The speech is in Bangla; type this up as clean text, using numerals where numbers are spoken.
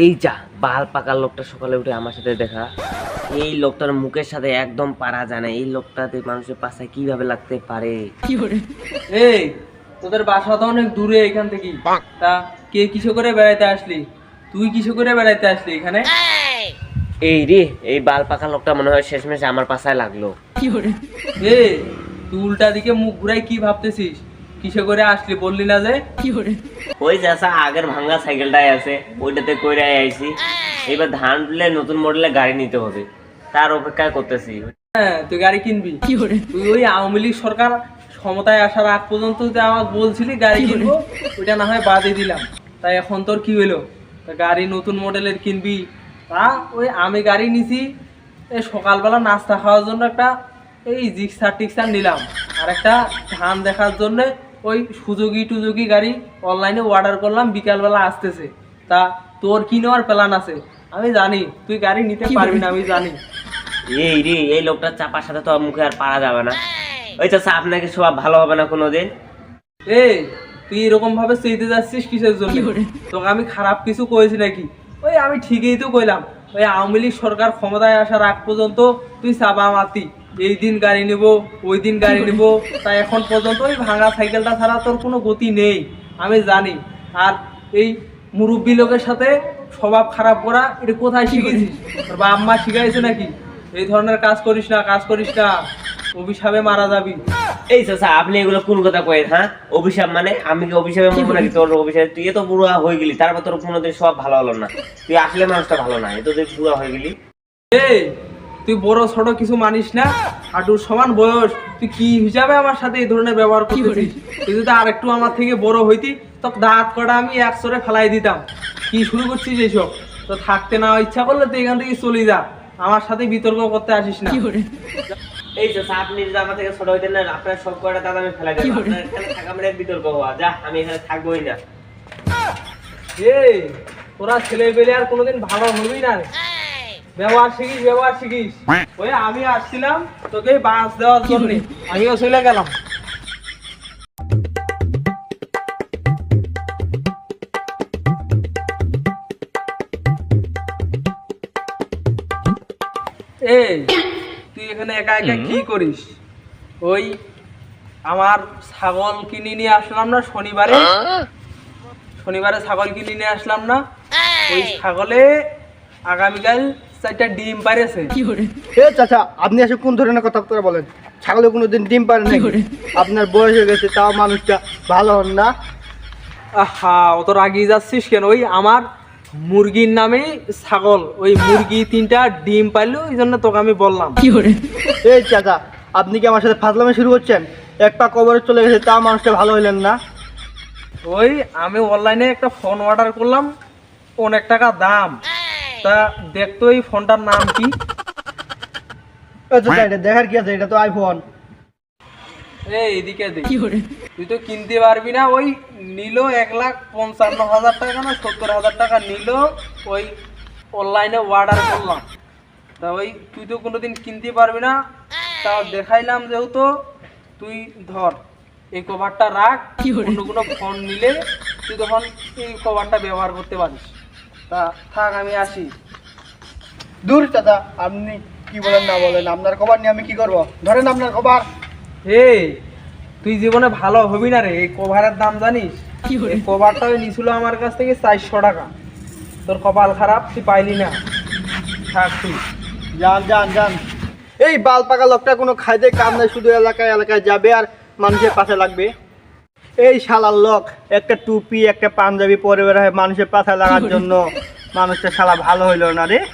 এই যা বাল পাকার লোকটা সকালে উঠে আমার সাথে দেখা। এই লোকটার মুখের সাথে একদম পারা যায় না। এই লোকটাতে মানুষের পাশে কিভাবে লাগতে পারে? এই তোদের বাসা তো অনেক দূরে এখান থেকে, তা কে কিসে করে বেড়াইতে আসলি? তুই কিসে করে বেড়াইতে আসলি এখানে? এই রে, এই বাল পাকা লোকটা মনে হয় শেষমেশ আমার পাশায় লাগলো। এই তুই উল্টা দিকে মুখ ঘুরাই কি ভাবতেছিস? কিসে করে আসলি বললি না যে? ওই যাসা আগের ভাঙা সাইকেলটাই আছে, ওইটাতে কইরা আইছি। এবার ধান তুলে নতুন মডেলের গাড়ি নিতে হবে, তার অপেক্ষা করতেছি। হ্যাঁ, তুই গাড়ি কিনবি? তুই ওই আওয়ামী লীগ সরকার ক্ষমতায় আসার আগ পর্যন্ত তুই আমাকে বলছিলি গাড়ি কিনবো, ওইটা না হয় বাদই দিলাম। তাই এখন তোর কি হইলো? তা গাড়ি নতুন মডেলের কিনবি? তা ওই আমি গাড়ি নিছি, এই সকালবেলা নাস্তা খাওয়ার জন্য একটা এই জিক্সার টিক্সার নিলাম, আর একটা ধান দেখার জন্য ওই সুযোগী গাড়ি অনলাইনে অর্ডার করলাম, বিকালবেলা আসতেছে। তা তোর কি নেওয়ার প্ল্যান আছে? আমি জানি তুই গাড়ি নিতে পারবি না, আমি জানি। এই রে, এই লোকটার চাপার সাথে তো মুখে আর পারা যাবে না। ওই চাচা আপনাকে সব ভালো হবে না কোনোদিন। এই তুই এরকম ভাবে চেইতে যাচ্ছিস কিসের জন্য? তোকে আমি খারাপ কিছু কইছি নাকি? ওই আমি ঠিকই তো কইলাম, ওই আওয়ামী লীগ সরকার ক্ষমতায় আসার আগ পর্যন্ত তুই চাপা মাতি, এই দিন গাড়ি নিব, ওই দিন গাড়ি নিব। তাই এখন পর্যন্ত ওই ভাঙা সাইকেলটা ছাড়া তোর কোনো গতি নেই, আমি জানি। আর এই মুরব্বী লোকের সাথে স্বভাব খারাপ করা, এটা কোথায় শিখেছিস? তোর বাপ মা শিখাইছে নাকি? এই ধরনের কাজ করিস না, অভিশাপে মারা যাবি। এই চাচা আপনি এগুলো কোন কথা কয়েন? হ্যাঁ, অভিশাপ মানে আমি কি অভিশাপে মরবো নাকি? তোর অভিশাপ, তুই তো বুড়া হয়ে গেলি, তারপর তোর কোনোদিন সব ভালো হলো না। তুই আসলে মানুষটা ভালো না, এত তুই বুড়া হয়ে গেলি। এই তুই বড় ছোট কিছু মানিস না, হাঁটুর সমান বয়স, তুই কি হিসাবে আমার সাথে এই ধরনের ব্যবহার করছিস? তুই যদি আর একটু আমার থেকে বড় হইতি, তো দাঁত কটা আমি এক সরে ফেলাই দিতাম। কি শুরু করছিস এইসব? তো থাকতে না ইচ্ছা করলে তুই এখান থেকে চলে যা, আমার সাথে বিতর্ক করতে আসিস না। এই চাচা আপনি যদি আমার থেকে ছোট হইতেন না, আপনার সব কটা দাদা আমি ফেলাই দেবো। আপনার এখানে থাকা মানে বিতর্ক হওয়া, যা আমি এখানে থাকবোই না। এই তোরা ছেলে পেলে আর কোনোদিন ভালো হবি না রে। ব্যবহার শিখিস। ওই আমি আসছিলাম তোকে বাস দেওয়ার জন্য, আমিও চলে গেলাম। এই তুই এখানে একা একা কি করিস? ওই আমার ছাগল কিনে নিয়ে আসলাম না শনিবারে ছাগল কিনে নিয়ে আসলাম না, ওই ছাগলে আগামীকাল 4টা ডিম পারেছে। এ চাচা, আপনি এসে কোন ধরনের কথা বলেন? ছাগলে কোনোদিন ডিম পারে নাকি? আপনার বয়স হয়ে গেছে, তাও মানুষটা ভালো হন না। আহা, অত রাগিয়ে যাচ্ছিস কেন? ওই আমার মুরগির নামে ছাগল, ওই মুরগি 3টা ডিম পাইলো, এই জন্য তোকে আমি বললাম। এই চাচা, আপনি কি আমার সাথে ফাজলামি শুরু করছেন? এক পা কবরে চলে গেছে, তাও মানুষটা ভালো হইলেন না। ওই আমি অনলাইনে একটা ফোন অর্ডার করলাম, অনেক টাকা দাম। তা দেখতো এই ফোনটার নাম কি? চাচা, এটা দেখার কি আছে? এটা তো আইফোন। এই এদিকে দেখ, তুই তো কিনতে পারবি না। ওই নিল 1,55,000 টাকা না 70,000 টাকা নিল, ওই অনলাইনে অর্ডার করলাম। তা ওই তুই তো কোনোদিন কিনতে পারবি না, তা দেখাইলাম যেহেতু, তুই ধর এই কভারটা রাখ, অন্য কোনো ফোন নিলে তুই তখন এই কভারটা ব্যবহার করতে পারিস। তা থাক, আমি আসি। দূর চাচা, আপনি কি বলেন না বলেন, আপনার কভার নিয়ে আমি কি করবো? ধরেন আপনার কভার। এই তুই জীবনে ভালো হবি না রে। এই কভারের দাম জানিস? এই কভারটা নিছিল আমার কাছ থেকে 400 টাকা। তোর কপাল খারাপ, তুই পাইলি না। থাক তুই। যান। এই বাল পাকা লোকটা কোনো খাইতে কাম নাই, শুধু এলাকায় যাবে আর মানুষের পাশে লাগবে। এই শালার লোক একটা টুপি একটা পাঞ্জাবি পরে বের হয় মানুষের পাশে লাগার জন্য, মানুষটা শালা ভালো হইলো না রে।